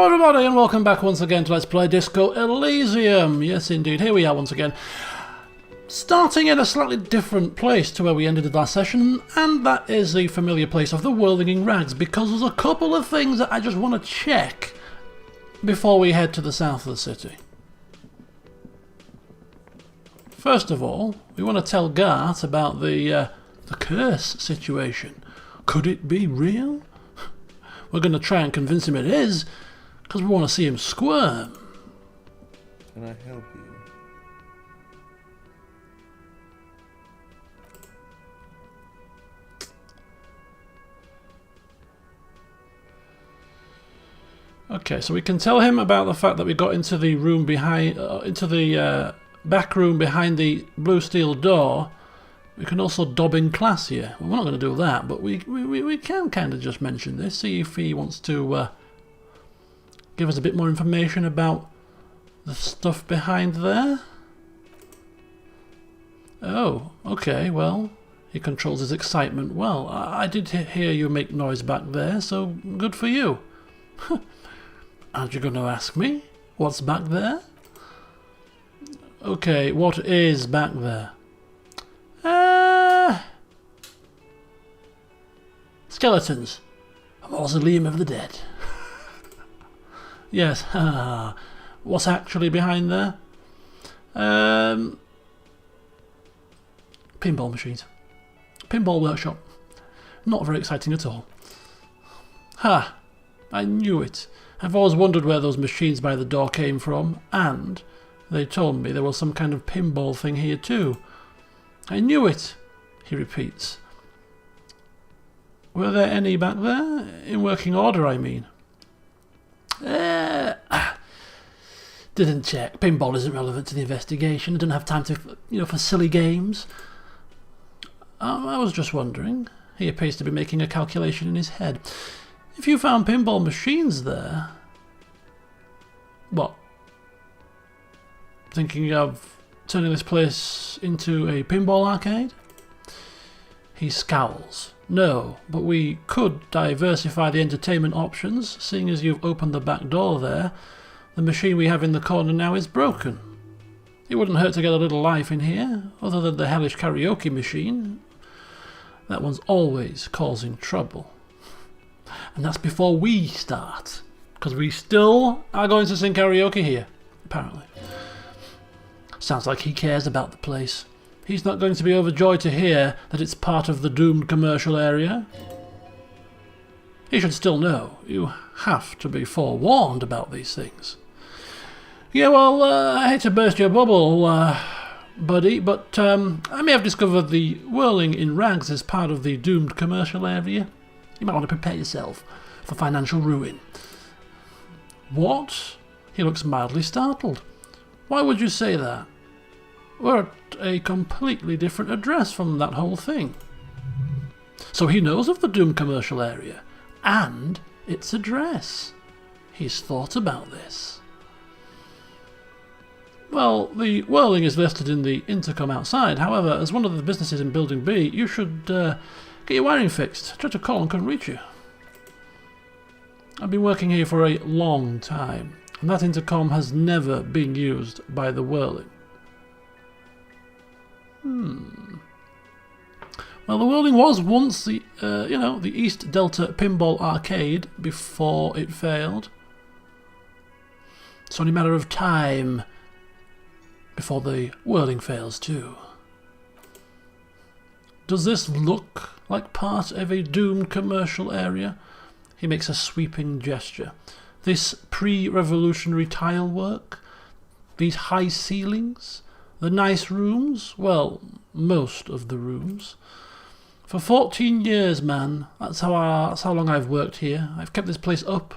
Hello everybody and welcome back once again to Let's Play Disco Elysium. Yes indeed, here we are once again. Starting in a slightly different place to where we ended the last session, and that is the familiar place of the Whirling in Rags, because there's a couple of things that I just want to check before we head to the south of the city. First of all, we want to tell Gart about the curse situation. Could it be real? We're going to try and convince him it is, because we want to see him squirm. Can I help you? Okay, so we can tell him about the fact that we got into the room behind, back room behind the blue steel door. We can also dob in classier. Well, we're not going to do that, but we can kind of just mention this, see if he wants to give us a bit more information about the stuff behind there. Oh, okay, well, he controls his excitement well. I did hear you make noise back there, so good for you. Aren't you going to ask me what's back there? Okay, what is back there? Skeletons. A mausoleum of the dead. Yes, what's actually behind there? Pinball machines. Pinball workshop. Not very exciting at all. Ha! I knew it. I've always wondered where those machines by the door came from, and they told me there was some kind of pinball thing here too. I knew it, he repeats. Were there any back there? In working order, I mean. Didn't check. Pinball isn't relevant to the investigation. I didn't have time to, for silly games. I was just wondering. He appears to be making a calculation in his head. If you found pinball machines there... What? Thinking of turning this place into a pinball arcade? He scowls. No, but we could diversify the entertainment options, seeing as you've opened the back door there. The machine we have in the corner now is broken. It wouldn't hurt to get a little life in here, other than the hellish karaoke machine. That one's always causing trouble. And that's before we start, because we still are going to sing karaoke here, apparently. Sounds like he cares about the place. He's not going to be overjoyed to hear that it's part of the doomed commercial area. He should still know. You have to be forewarned about these things. Yeah, well, I hate to burst your bubble, buddy, but I may have discovered the Whirling in Rags as part of the doomed commercial area. You might want to prepare yourself for financial ruin. What? He looks mildly startled. Why would you say that? We're at a completely different address from that whole thing. So he knows of the doomed commercial area and its address. He's thought about this. Well, the Whirling is listed in the intercom outside. However, as one of the businesses in Building B, you should get your wiring fixed. Tried to call and couldn't reach you. I've been working here for a long time, and that intercom has never been used by the Whirling. Well, the Whirling was once the, the East Delta Pinball Arcade before it failed. It's only a matter of time before the Whirling fails too. Does this look like part of a doomed commercial area? He makes a sweeping gesture. This pre-revolutionary tile work? These high ceilings? The nice rooms? Well, most of the rooms. For 14 years, man. That's how long I've worked here. I've kept this place up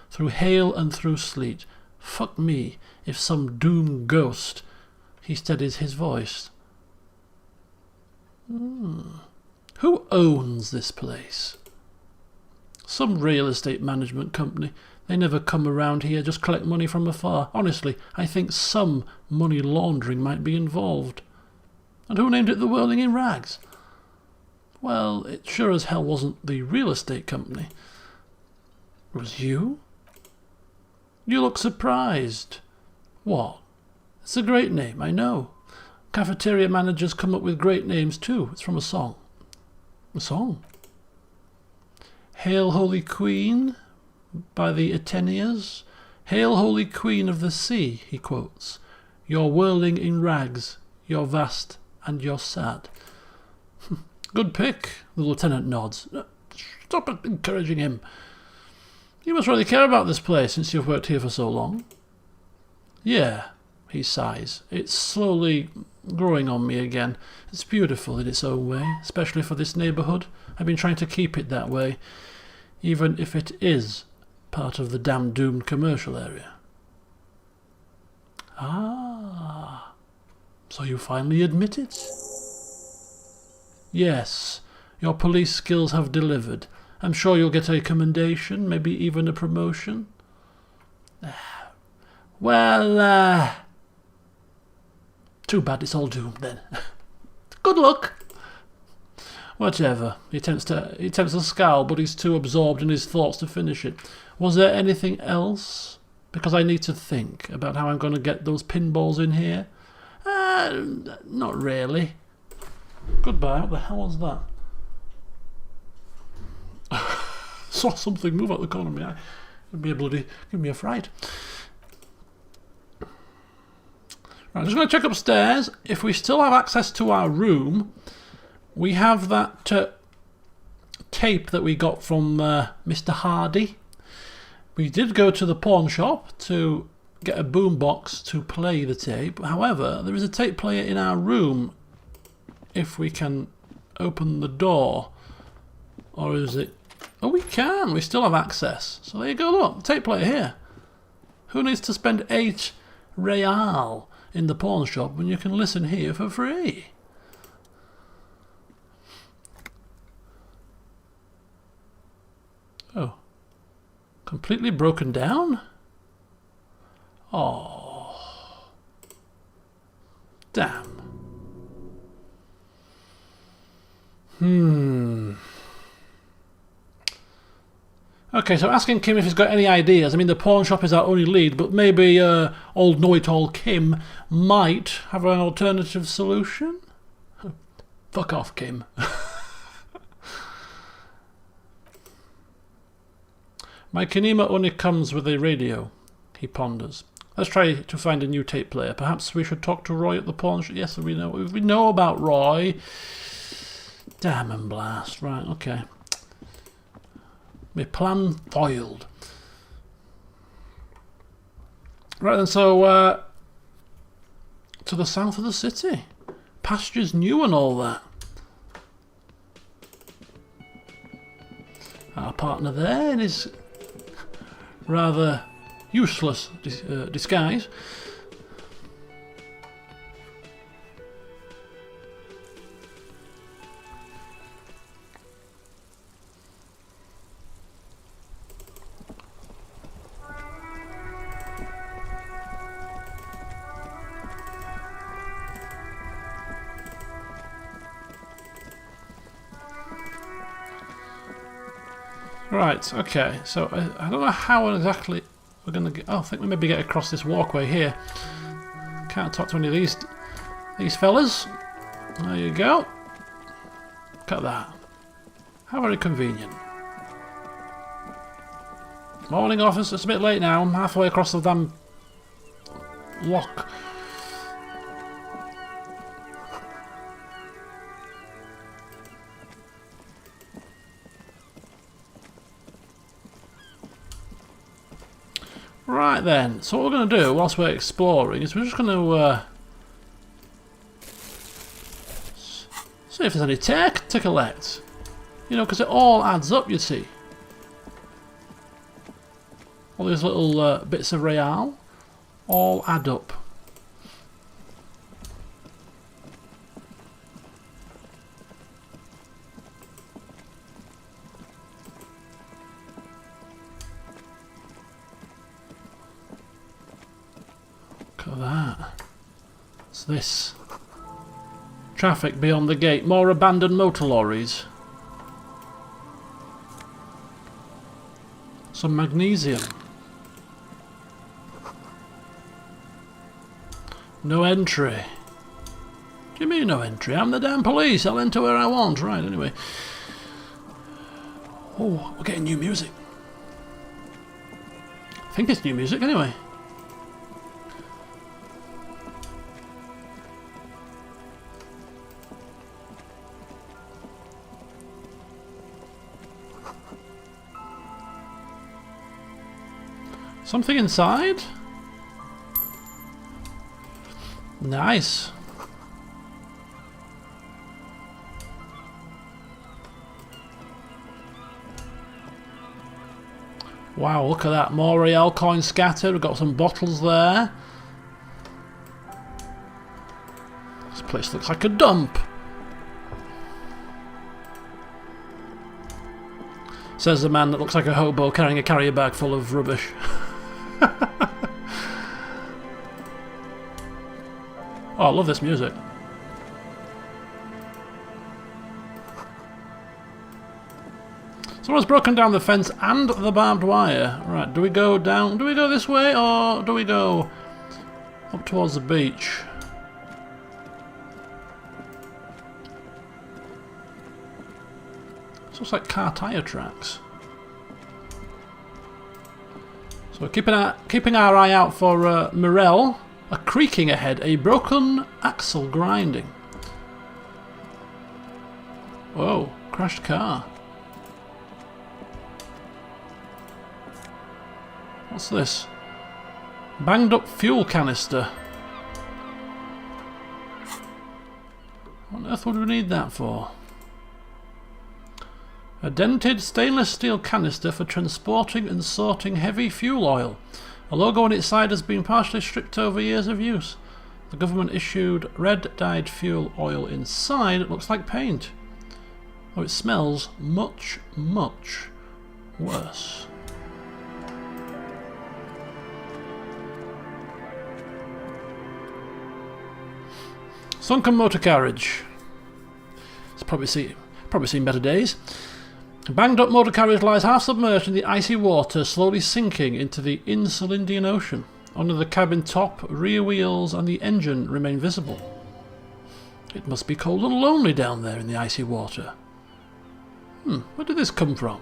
through hail and through sleet. Fuck me if some doomed ghost... He steadies his voice. Who owns this place? Some real estate management company. They never come around here, just collect money from afar. Honestly, I think some money laundering might be involved. And who named it the Whirling in Rags? Well, it sure as hell wasn't the real estate company. It was you? You look surprised. What? It's a great name, I know. Cafeteria managers come up with great names too. It's from a song. A song? Hail Holy Queen by the Ateneas. Hail Holy Queen of the Sea, he quotes. You're whirling in rags, you're vast and you're sad. Good pick, the lieutenant nods. Stop encouraging him. You must really care about this place since you've worked here for so long. Yeah, he sighs. It's slowly growing on me again. It's beautiful in its own way, especially for this neighbourhood. I've been trying to keep it that way, even if it is part of the damn doomed commercial area. Ah, so you finally admit it? Yes, your police skills have delivered. I'm sure you'll get a commendation, maybe even a promotion. Well, too bad it's all doomed then. Good luck. Whatever. He attempts to scowl, but he's too absorbed in his thoughts to finish it. Was there anything else? Because I need to think about how I'm going to get those pinballs in here. Not really. Goodbye. What the hell was that? Saw something move out the corner of my eye. It'd be a bloody... give me a fright. Right, I'm just going to check upstairs. If we still have access to our room, we have that tape that we got from Mr. Hardy. We did go to the pawn shop to get a boombox to play the tape. However, there is a tape player in our room if we can open the door. Or is it... oh, we can. We still have access. So there you go, look. Tape player here. Who needs to spend 8 real in the pawn shop when you can listen here for free? Oh. Completely broken down? Oh. Damn. Okay, so asking Kim if he's got any ideas. I mean, the pawn shop is our only lead, but maybe old know-it-all Kim might have an alternative solution? Fuck off, Kim. My Kinema only comes with a radio, he ponders. Let's try to find a new tape player. Perhaps we should talk to Roy at the pawn shop. Yes, we know about Roy. Damn and blast. Right, okay. My plan foiled. Right then, so to the south of the city. Pastures new and all that. Our partner there in his rather useless disguise. Right, okay, so I don't know how exactly we're going to get... oh, I think we maybe get across this walkway here. Can't talk to any of these fellas. There you go. Look at that. How very convenient. Morning, office. It's a bit late now. I'm halfway across the damn lock. Right then, so what we're going to do whilst we're exploring is we're just going to see if there's any tech to collect. You know, because it all adds up, you see. All these little bits of real all add up. Look at that. What's this? Traffic beyond the gate. More abandoned motor lorries. Some magnesium. No entry. Do you mean no entry? I'm the damn police. I'll enter where I want. Right, anyway. Oh, we're getting new music. I think it's new music anyway. Something inside? Nice. Wow, look at that. More real coins scattered. We've got some bottles there. This place looks like a dump. Says the man that looks like a hobo carrying a carrier bag full of rubbish. Oh, I love this music. Someone's broken down the fence and the barbed wire. Right, do we go down? Do we go this way or do we go up towards the beach? This looks like car tyre tracks. So keeping our eye out for Morel. A creaking ahead, a broken axle grinding. Whoa, crashed car. What's this? Banged up fuel canister. What on earth would we need that for? A dented stainless steel canister for transporting and sorting heavy fuel oil. A logo on its side has been partially stripped over years of use. The government issued red dyed fuel oil inside. It looks like paint. Oh, it smells much, much worse. Sunken motor carriage. It's probably seen better days. A banged up motor carriage lies half submerged in the icy water, slowly sinking into the insular Indian Ocean. Only the cabin top, rear wheels and the engine remain visible. It must be cold and lonely down there in the icy water. Where did this come from?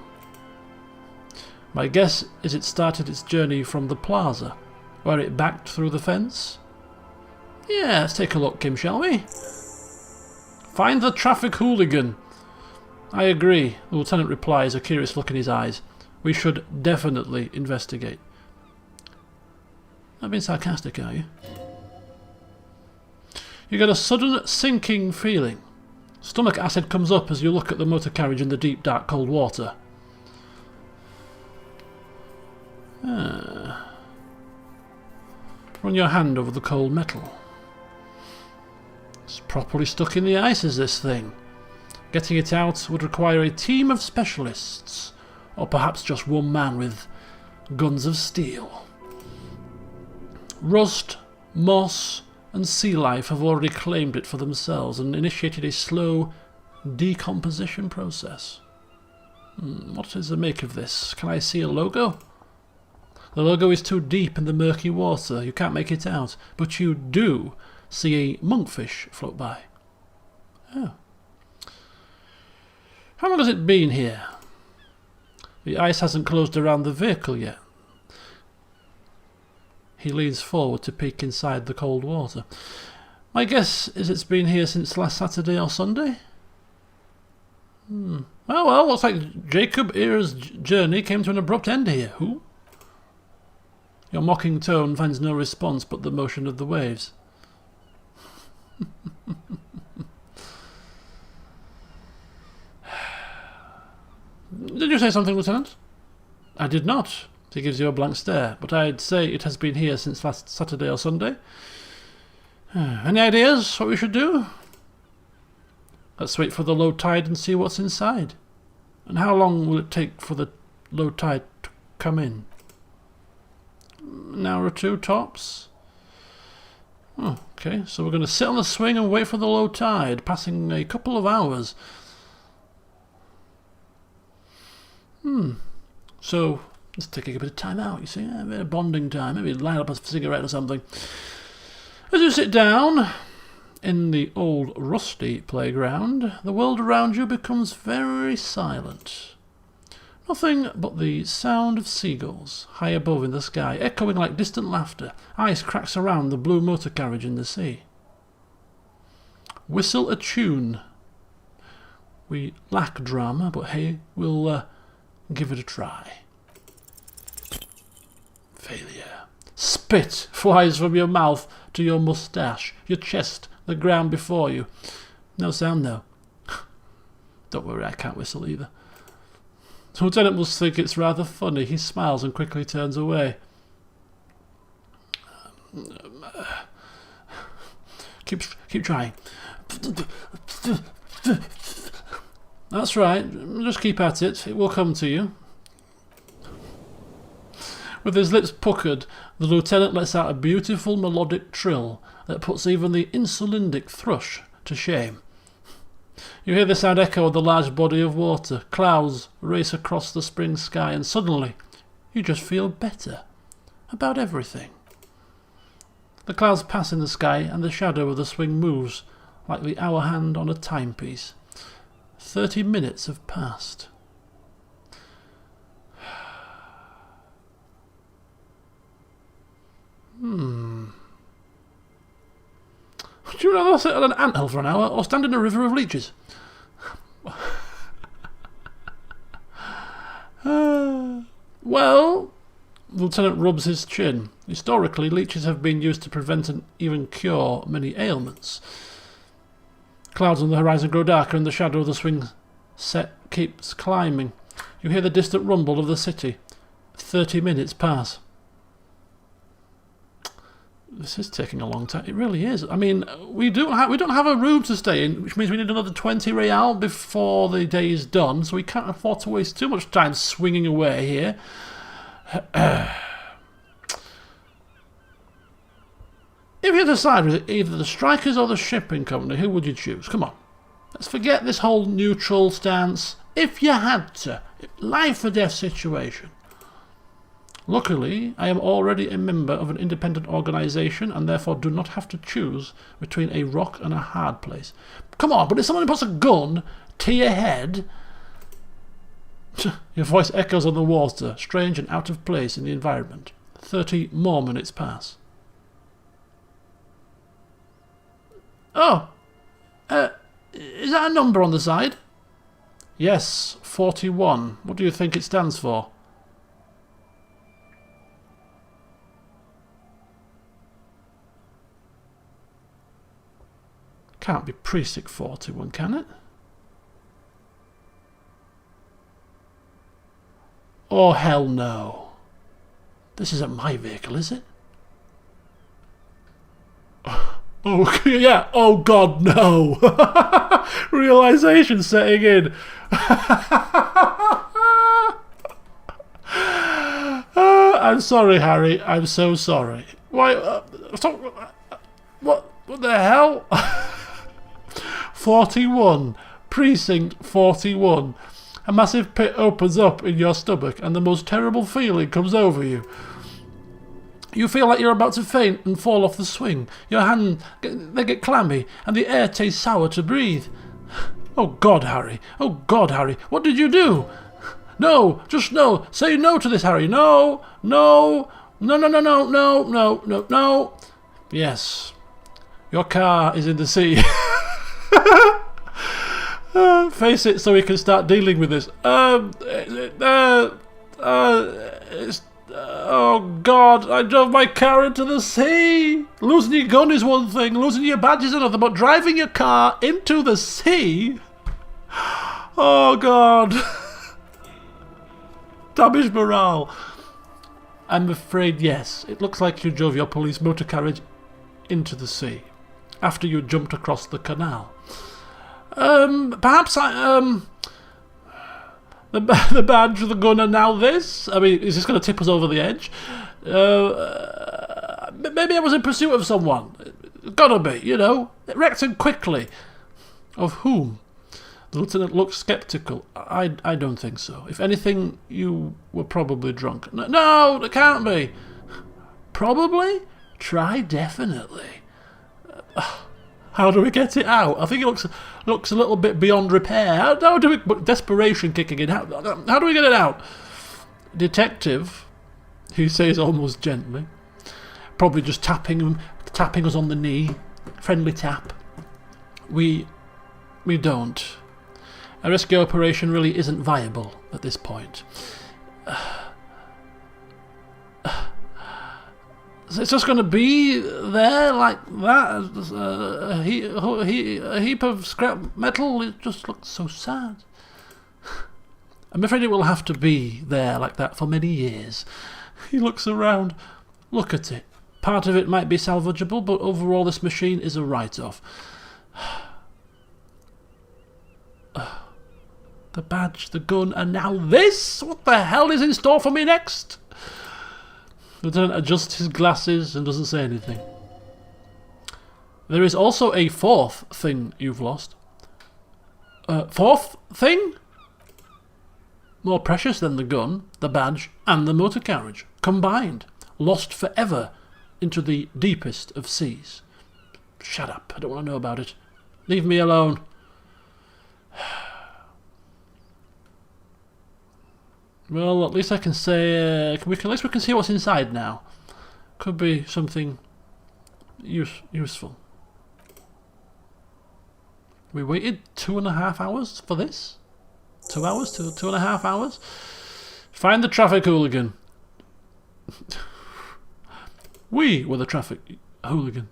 My guess is it started its journey from the plaza, where it backed through the fence. Yeah, let's take a look, Kim, shall we? Find the traffic hooligan. I agree, the lieutenant replies, a curious look in his eyes. We should definitely investigate. Not being sarcastic, are you? You get a sudden sinking feeling. Stomach acid comes up as you look at the motor carriage in the deep, dark, cold water. Run your hand over the cold metal. It's properly stuck in the ice, is this thing? Getting it out would require a team of specialists, or perhaps just one man with guns of steel. Rust, moss, and sea life have already claimed it for themselves and initiated a slow decomposition process. What is the make of this? Can I see a logo? The logo is too deep in the murky water. You can't make it out, but you do see a monkfish float by. Oh. How long has it been here? The ice hasn't closed around the vehicle yet. He leans forward to peek inside the cold water. My guess is it's been here since last Saturday or Sunday. Oh well, looks like Jacob Ear's journey came to an abrupt end here. Who? Your mocking tone finds no response but the motion of the waves. Did you say something, Lieutenant? I did not. He gives you a blank stare, but I'd say it has been here since last Saturday or Sunday. Any ideas what we should do? Let's wait for the low tide and see what's inside. And how long will it take for the low tide to come in? An hour or two, tops? Okay, so we're going to sit on the swing and wait for the low tide, passing a couple of hours. So, let's take a bit of time out, you see, a bit of bonding time, maybe light up a cigarette or something. As you sit down in the old rusty playground, the world around you becomes very silent. Nothing but the sound of seagulls high above in the sky, echoing like distant laughter. Ice cracks around the blue motor carriage in the sea. Whistle a tune. We lack drama, but hey, we'll give it a try. Failure. Spit flies from your mouth to your moustache, your chest, the ground before you. No sound though. Don't worry, I can't whistle either. The lieutenant must think it's rather funny. He smiles and quickly turns away. Keep trying. That's right. Just keep at it. It will come to you. With his lips puckered, the lieutenant lets out a beautiful melodic trill that puts even the insulindic thrush to shame. You hear the sound echo of the large body of water. Clouds race across the spring sky, and suddenly you just feel better about everything. The clouds pass in the sky, and the shadow of the swing moves like the hour hand on a timepiece. 30 minutes have passed. Would you rather sit on an anthill for an hour or stand in a river of leeches? Well, the lieutenant rubs his chin. Historically, leeches have been used to prevent and even cure many ailments. Clouds on the horizon grow darker and the shadow of the swing set keeps climbing. You hear the distant rumble of the city. 30 minutes pass. This is taking a long time. It really is. I mean, we don't have a room to stay in, which means we need another 20 real before the day is done, so we can't afford to waste too much time swinging away here. If you decide with either the strikers or the shipping company, who would you choose? Come on. Let's forget this whole neutral stance. If you had to. Life or death situation. Luckily, I am already a member of an independent organisation and therefore do not have to choose between a rock and a hard place. Come on, but if someone puts a gun to your head... Your voice echoes on the water, strange and out of place in the environment. 30 more minutes pass. Oh! Is that a number on the side? Yes, 41. What do you think it stands for? Can't be Precinct 41, can it? Oh, hell no. This isn't my vehicle, is it? Oh, yeah. Oh, God, no. Realisation setting in. I'm sorry, Harry. I'm so sorry. Why? What the hell? 41. Precinct 41. A massive pit opens up in your stomach and the most terrible feeling comes over you. You feel like you're about to faint and fall off the swing. Your hands, they get clammy and the air tastes sour to breathe. Oh God, Harry. Oh God, Harry. What did you do? No, just no. Say no to this, Harry. No, no, no, no, no, no, no, no, no, no. Yes. Your car is in the sea. Face it so we can start dealing with this. Oh God, I drove my car into the sea. Losing your gun is one thing, losing your badge is another, but driving your car into the sea? Oh God. Damaged morale. I'm afraid yes. It looks like you drove your police motor carriage into the sea after you jumped across the canal. Perhaps the badge, the gun, and now this? I mean, is this going to tip us over the edge? Maybe I was in pursuit of someone. Gotta be, you know. It wrecked him quickly. Of whom? The lieutenant looked sceptical. I don't think so. If anything, you were probably drunk. No, it can't be. Probably? Try definitely. How do we get it out? I think it looks a little bit beyond repair. How do we... But desperation kicking in. How do we get it out? Detective, he says almost gently. Probably just tapping us on the knee. Friendly tap. We don't. A rescue operation really isn't viable at this point. So it's just going to be there like that? A heap of scrap metal? It just looks so sad. I'm afraid it will have to be there like that for many years. He looks around. Look at it. Part of it might be salvageable, but overall this machine is a write-off. The badge, the gun, and now this? What the hell is in store for me next? Lieutenant adjusts his glasses and doesn't say anything. There is also a fourth thing you've lost. Fourth thing? More precious than the gun, the badge, and the motor carriage. Combined. Lost forever into the deepest of seas. Shut up. I don't want to know about it. Leave me alone. Well, at least I can say... at least we can see what's inside now. Could be something useful. We waited 2.5 hours for this? 2 hours? 2.5 hours? Find the traffic hooligan. We were the traffic hooligan.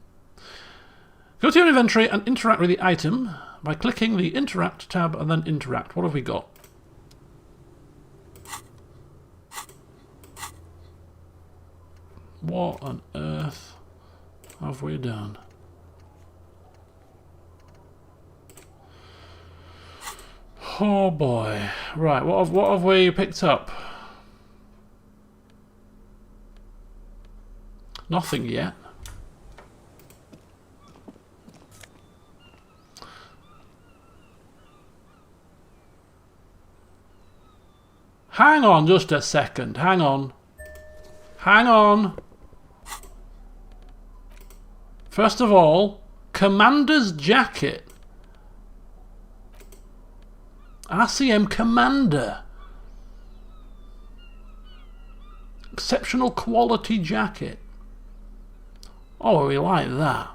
Go to your inventory and interact with the item by clicking the Interact tab and then Interact. What have we got? What on earth have we done? Oh boy. Right, what have we picked up? Nothing yet. Hang on just a second. Hang on. Hang on. First of all, Commander's jacket. RCM Commander. Exceptional quality jacket. Oh, we like that.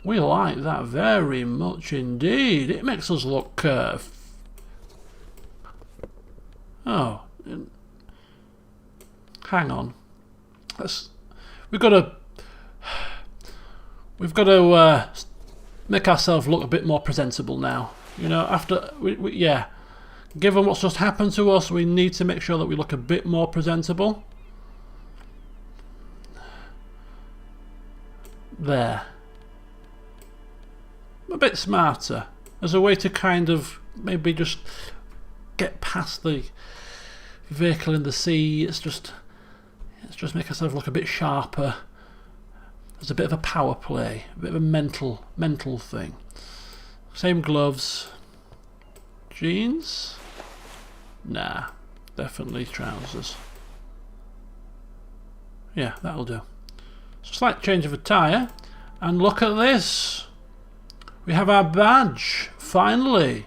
We like that very much indeed. It makes us look... oh. Hang on. We've got to make ourselves look a bit more presentable now. You know, after... yeah. Given what's just happened to us, we need to make sure that we look a bit more presentable. There. A bit smarter. As a way to kind of maybe just get past the vehicle in the sea. Let's just make ourselves look a bit sharper. There's a bit of a power play, a bit of a mental thing. Same gloves. Jeans? Nah, definitely trousers. Yeah, that'll do. Slight change of attire. And look at this. We have our badge, finally.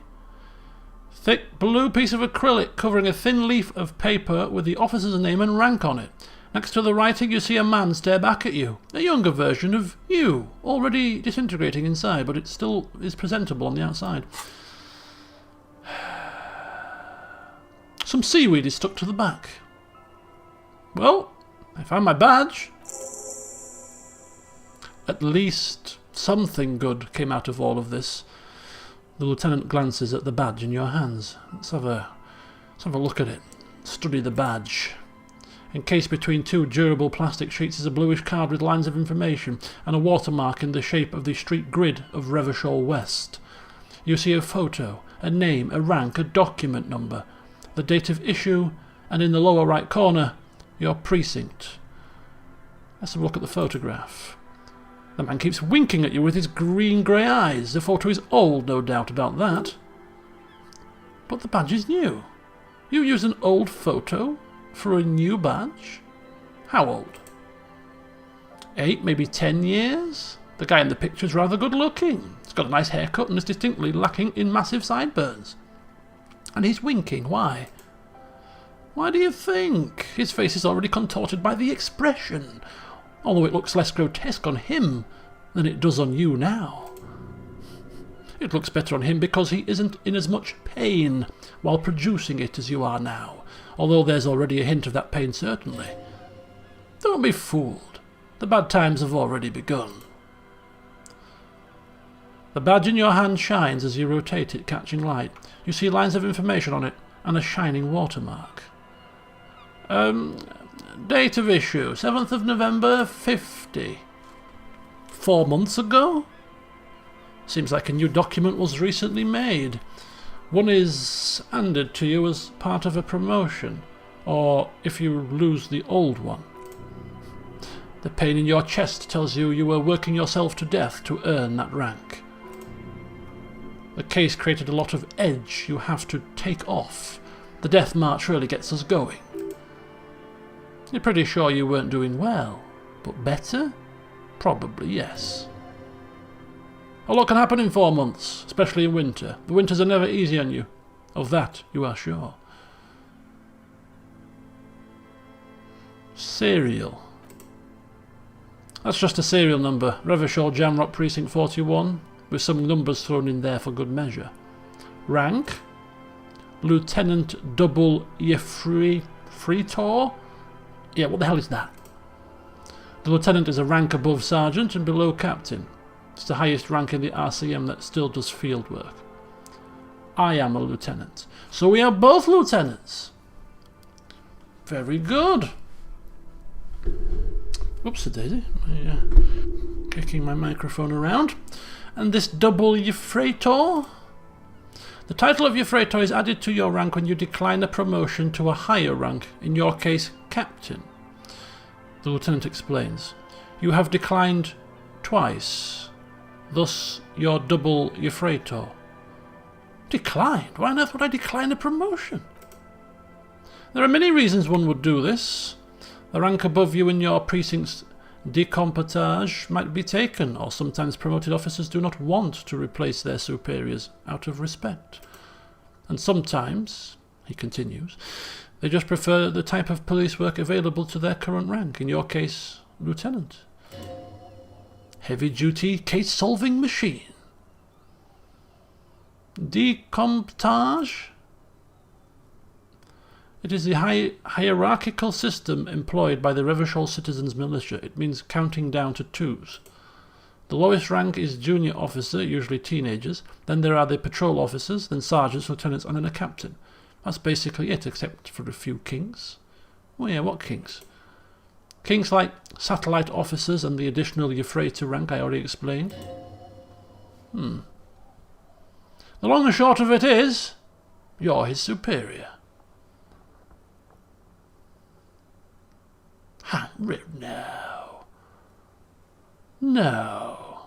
Thick blue piece of acrylic covering a thin leaf of paper with the officer's name and rank on it. Next to the writing you see a man stare back at you. A younger version of you, already disintegrating inside, but it still is presentable on the outside. Some seaweed is stuck to the back. Well, I found my badge. At least something good came out of all of this. The lieutenant glances at the badge in your hands. Let's have a look at it. Study the badge. Encased between two durable plastic sheets is a bluish card with lines of information and a watermark in the shape of the street grid of Revershaw West. You see a photo, a name, a rank, a document number, the date of issue, and in the lower right corner, your precinct. Let's have a look at the photograph. The man keeps winking at you with his green-grey eyes. The photo is old, no doubt about that. But the badge is new. You use an old photo for a new badge? How old? 8, maybe 10 years? The guy in the picture's rather good looking. He's got a nice haircut and is distinctly lacking in massive sideburns. And he's winking. Why? Why do you think? His face is already contorted by the expression, although it looks less grotesque on him than it does on you now. It looks better on him because he isn't in as much pain while producing it as you are now, although there's already a hint of that pain certainly. Don't be fooled. The bad times have already begun. The badge in your hand shines as you rotate it, catching light. You see lines of information on it and a shining watermark. Date of issue, 7th of November, 50. 4 months ago? Seems like a new document was recently made. One is handed to you as part of a promotion, or if you lose the old one. The pain in your chest tells you you were working yourself to death to earn that rank. The case created a lot of edge you have to take off. The death march really gets us going. You're pretty sure you weren't doing well, but better? Probably yes. A lot can happen in 4 months, especially in winter. The winters are never easy on you. Of that you are sure. Serial. That's just a serial number. Revachol Jamrock Precinct 41, with some numbers thrown in there for good measure. Rank? Lieutenant Double Yefreitor? Yeah, what the hell is that? The lieutenant is a rank above sergeant and below captain. It's the highest rank in the RCM that still does field work. I am a lieutenant. So we are both lieutenants. Very good. Oops-a-daisy. Kicking my microphone around. And this Double Yefreitor? The title of Yefreitor is added to your rank when you decline a promotion to a higher rank, in your case, captain. The lieutenant explains. You have declined twice. Thus, you're Double Yefreitor. Declined? Why on earth would I decline a promotion? There are many reasons one would do this. The rank above you in your precinct's decompotage might be taken, or sometimes promoted officers do not want to replace their superiors out of respect. And sometimes, he continues, they just prefer the type of police work available to their current rank, in your case, lieutenant. Heavy-duty case-solving machine. Decompotage? It is the hierarchical system employed by the Revachol Citizens Militia. It means counting down to twos. The lowest rank is junior officer, usually teenagers. Then there are the patrol officers, then sergeants, lieutenants, and then a captain. That's basically it, except for a few kinks. Oh yeah, what kinks? Kinks like satellite officers and the additional Yefreitor rank I already explained. The long and short of it is, you're his superior. No. No.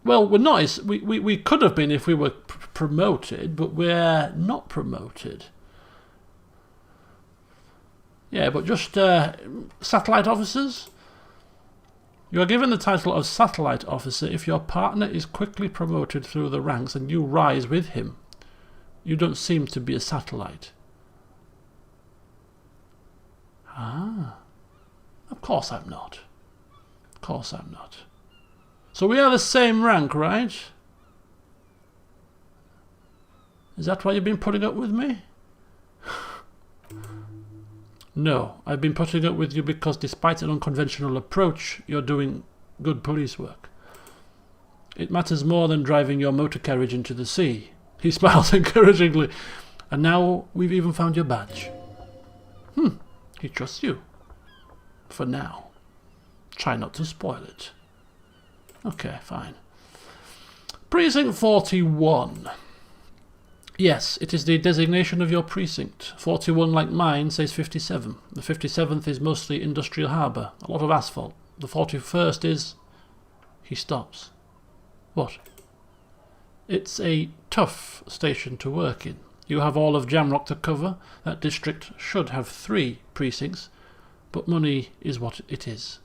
Well, we're not. We could have been if we were promoted, but we're not promoted. Yeah, but just satellite officers? You are given the title of satellite officer if your partner is quickly promoted through the ranks and you rise with him. You don't seem to be a satellite. Ah, of course I'm not. Of course I'm not. So we are the same rank, right? Is that why you've been putting up with me? No, I've been putting up with you because despite an unconventional approach, you're doing good police work. It matters more than driving your motor carriage into the sea. He smiles encouragingly. And now we've even found your badge. He trusts you. For now. Try not to spoil it. Okay, fine. Precinct 41. Yes, it is the designation of your precinct. 41, like mine, says 57. The 57th is mostly industrial harbour. A lot of asphalt. The 41st is... He stops. What? It's a tough station to work in. You have all of Jamrock to cover. That district should have 3 precincts, but money is what it is.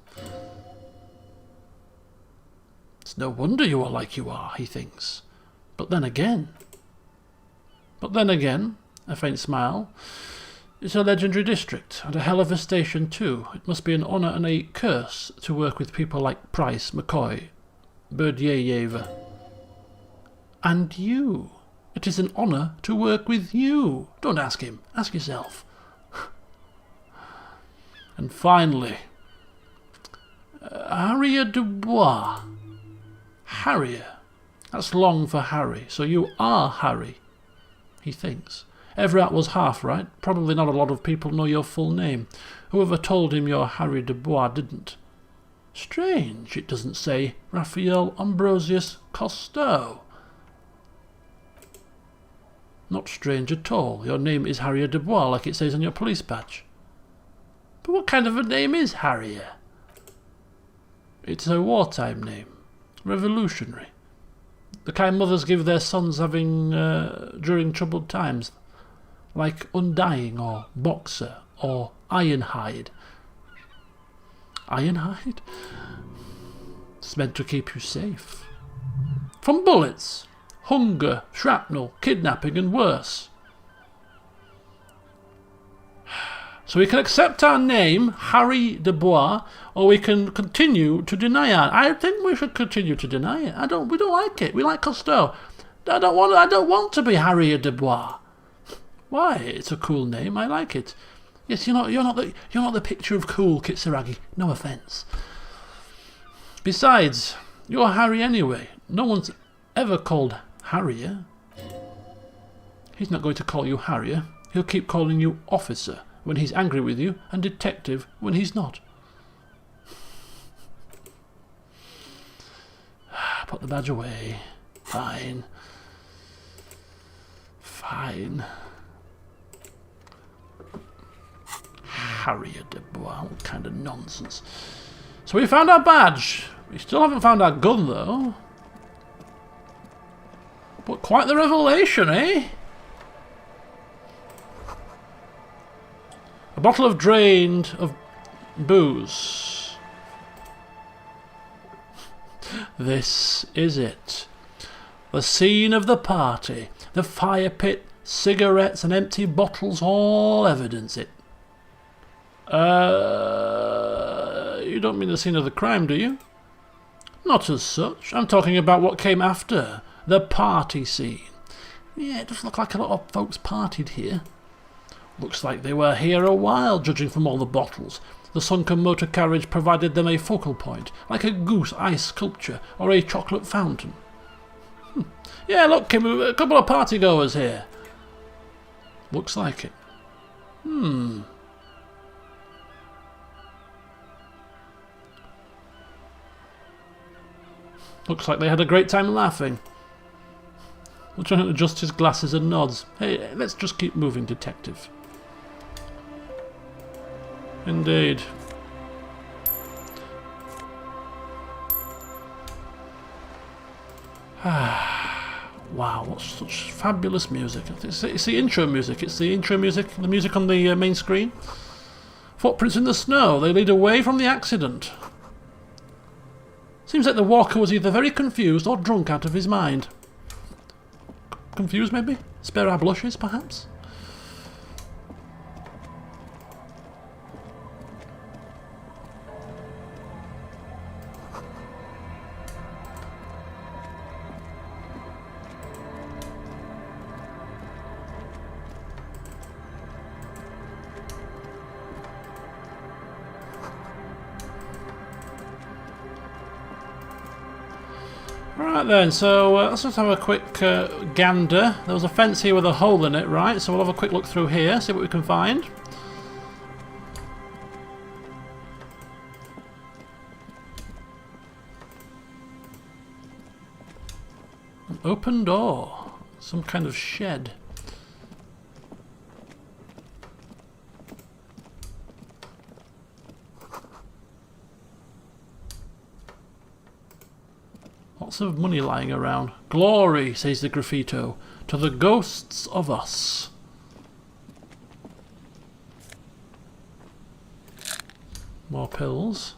It's no wonder you are like you are, he thinks. But then again, a faint smile, it's a legendary district, and a hell of a station too. It must be an honour and a curse to work with people like Price, McCoy, Berdyaev. And you. It is an honour to work with you. Don't ask him, ask yourself. And finally, Harrier Dubois. Harrier. That's long for Harry, so you are Harry, he thinks. Everett was half right. Probably not a lot of people know your full name. Whoever told him you're Harry Dubois didn't. Strange, it doesn't say Raphael Ambrosius Costeau. Not strange at all. Your name is Harrier Dubois, like it says on your police badge. But what kind of a name is Harrier? It's a wartime name. Revolutionary. The kind mothers give their sons having during troubled times. Like Undying or Boxer or Ironhide. Ironhide? It's meant to keep you safe. From bullets, hunger, shrapnel, kidnapping and worse. So we can accept our name, Harry Dubois, or we can continue to deny it. I think we should continue to deny it. We don't like it. We like Costeau. I don't want to be Harry Dubois. Why? It's a cool name. I like it. Yes, you're not the picture of cool, Kitsuragi. No offence. Besides, you're Harry anyway. No one's ever called Harrier. He's not going to call you Harrier. He'll keep calling you Officer when he's angry with you, and Detective when he's not. Put the badge away. Fine. Fine. Harrier Dubois, what kind of nonsense. So we found our badge. We still haven't found our gun though. But quite the revelation, eh? A bottle of drained of booze. This is it. The scene of the party. The fire pit, cigarettes and empty bottles all evidence it. You don't mean the scene of the crime, do you? Not as such. I'm talking about what came after. The party scene. Yeah, it does look like a lot of folks partied here. Looks like they were here a while, judging from all the bottles. The sunken motor carriage provided them a focal point, like a goose ice sculpture or a chocolate fountain. Yeah, look, Kim, a couple of partygoers here. Looks like it. Looks like they had a great time laughing. Lieutenant adjusts his glasses and nods. Hey, let's just keep moving, Detective. Indeed. Wow, what such fabulous music. It's the intro music. It's the intro music, the music on the main screen. Footprints in the snow. They lead away from the accident. Seems like the walker was either very confused or drunk out of his mind. Confused, maybe? Spare our blushes, perhaps? Right then, so let's just have a quick gander. There was a fence here with a hole in it, right? So we'll have a quick look through here, see what we can find. An open door. Some kind of shed. Lots of money lying around. Glory, says the graffito, to the ghosts of us. More pills.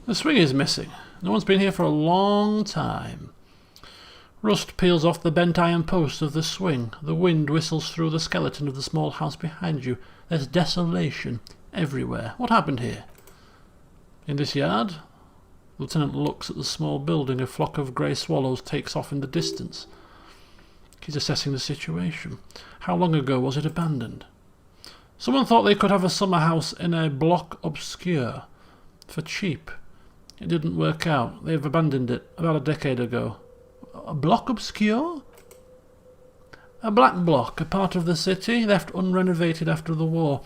The swing is missing. No one's been here for a long time. Rust peels off the bent iron posts of the swing. The wind whistles through the skeleton of the small house behind you. There's desolation everywhere. What happened here? In this yard? The lieutenant looks at the small building. A flock of grey swallows takes off in the distance. He's assessing the situation. How long ago was it abandoned? Someone thought they could have a summer house in a bloc obscure for cheap. It didn't work out. They've abandoned it about a decade ago. A bloc obscure? A black block, a part of the city left unrenovated after the war,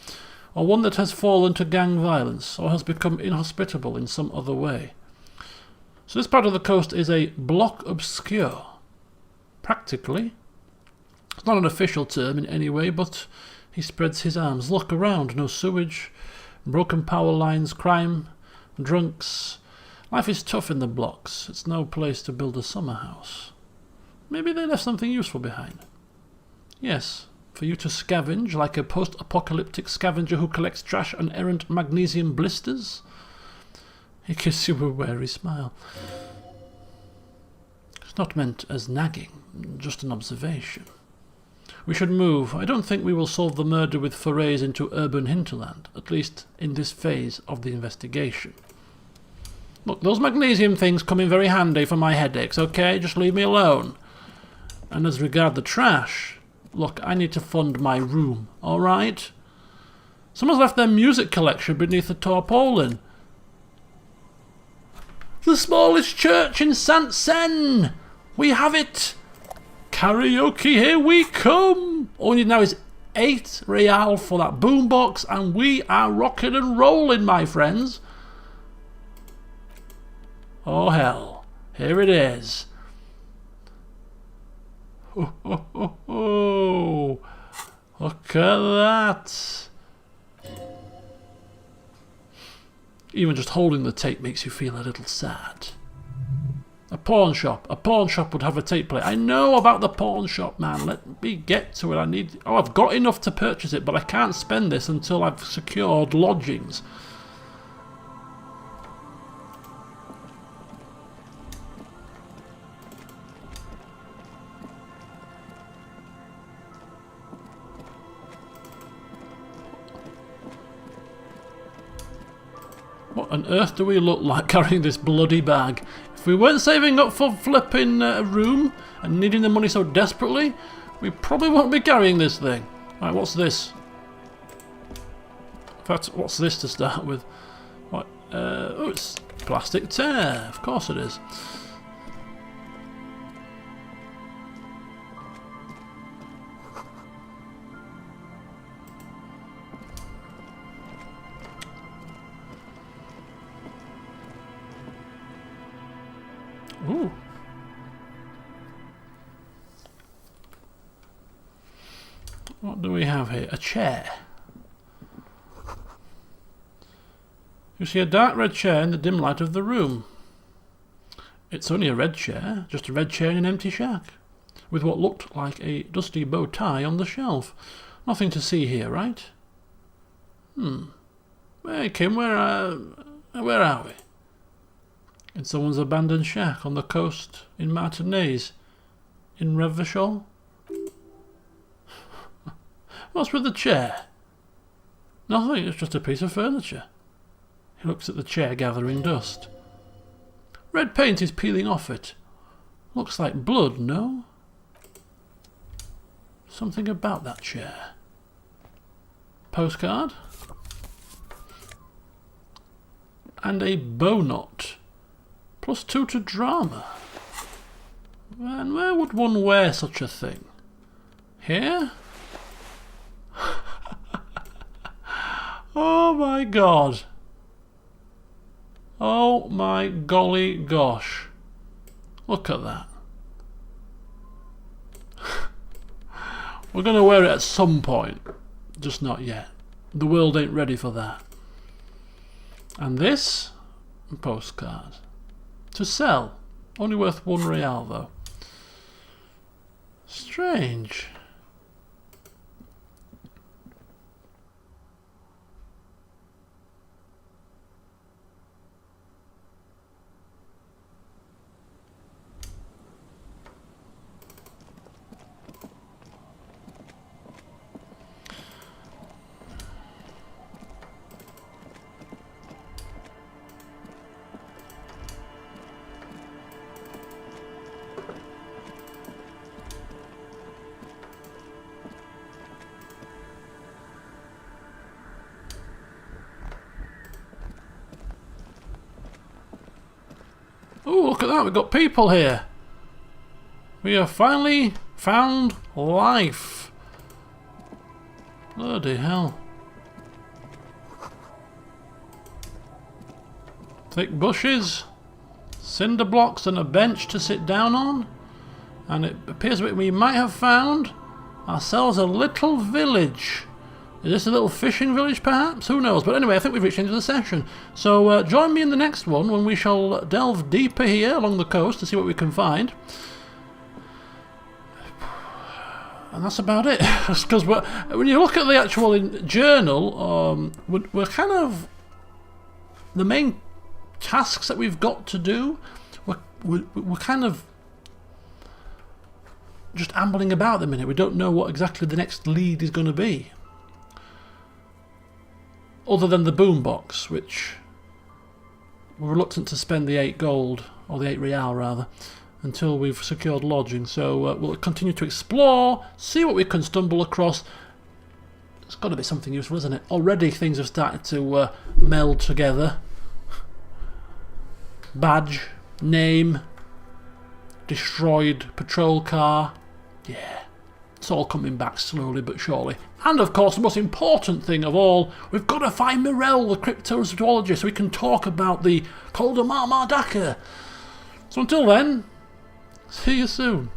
or one that has fallen to gang violence or has become inhospitable in some other way. So this part of the coast is a bloc obscure. Practically. It's not an official term in any way, but he spreads his arms. Look around. No sewage, broken power lines, crime, drunks. Life is tough in the blocks. It's no place to build a summer house. Maybe they left something useful behind. Yes, for you to scavenge like a post-apocalyptic scavenger who collects trash and errant magnesium blisters. He gives you a wary smile. It's not meant as nagging, just an observation. We should move. I don't think we will solve the murder with forays into urban hinterland, at least in this phase of the investigation. Look, those magnesium things come in very handy for my headaches, okay? Just leave me alone. And as regard the trash, look, I need to fund my room, alright? Someone's left their music collection beneath the tarpaulin. The smallest church in Saint-Seine! We have it! Karaoke, here we come! All we need now is 8 real for that boombox, and we are rocking and rolling, my friends. Oh hell, here it is. Oh, oh, oh, oh. Look at that. Even just holding the tape makes you feel a little sad. A pawn shop would have a tape player. I know about the pawn shop, man. Let me get to it. I've got enough to purchase it, but I can't spend this until I've secured lodgings. What on earth do we look like carrying this bloody bag? If we weren't saving up for flipping a room and needing the money so desperately, we probably won't be carrying this thing. Right, what's this? In fact, what's this to start with? What? Oh, it's plastic tear. Of course it is. Ooh. What do we have here? A chair. You see a dark red chair in the dim light of the room. It's only a red chair, just a red chair in an empty shack, with what looked like a dusty bow tie on the shelf. Nothing to see here, right? Hey Kim, where are we? In someone's abandoned shack on the coast in Martinaise. In Raphael? What's with the chair? Nothing, it's just a piece of furniture. He looks at the chair gathering dust. Red paint is peeling off it. Looks like blood, no? Something about that chair. Postcard? And a bow knot. +2 to drama. And where would one wear such a thing? Here? Oh my god. Oh my golly gosh. Look at that. We're going to wear it at some point. Just not yet. The world ain't ready for that. And this? Postcard. To sell. Only worth 1 real though. Strange. Oh, look at that, we've got people here. We have finally found life. Bloody hell. Thick bushes, cinder blocks and a bench to sit down on. And it appears that we might have found ourselves a little village. Is this a little fishing village perhaps? Who knows? But anyway, I think we've reached the end of the session. So join me in the next one when we shall delve deeper here along the coast to see what we can find. And that's about it. Because when you look at the actual journal, we're kind of... The main tasks that we've got to do, we're kind of just ambling about at the minute. We don't know what exactly the next lead is going to be. Other than the boombox, which we're reluctant to spend the 8 gold, or the 8 real rather, until we've secured lodging. So we'll continue to explore, see what we can stumble across. It's got to be something useful, isn't it? Already things have started to meld together. Badge, name, destroyed patrol car. Yeah, it's all coming back slowly but surely. And of course, the most important thing of all, we've got to find Mirel, the cryptozoologist, so we can talk about the Coldamar Mardaka. So until then, see you soon.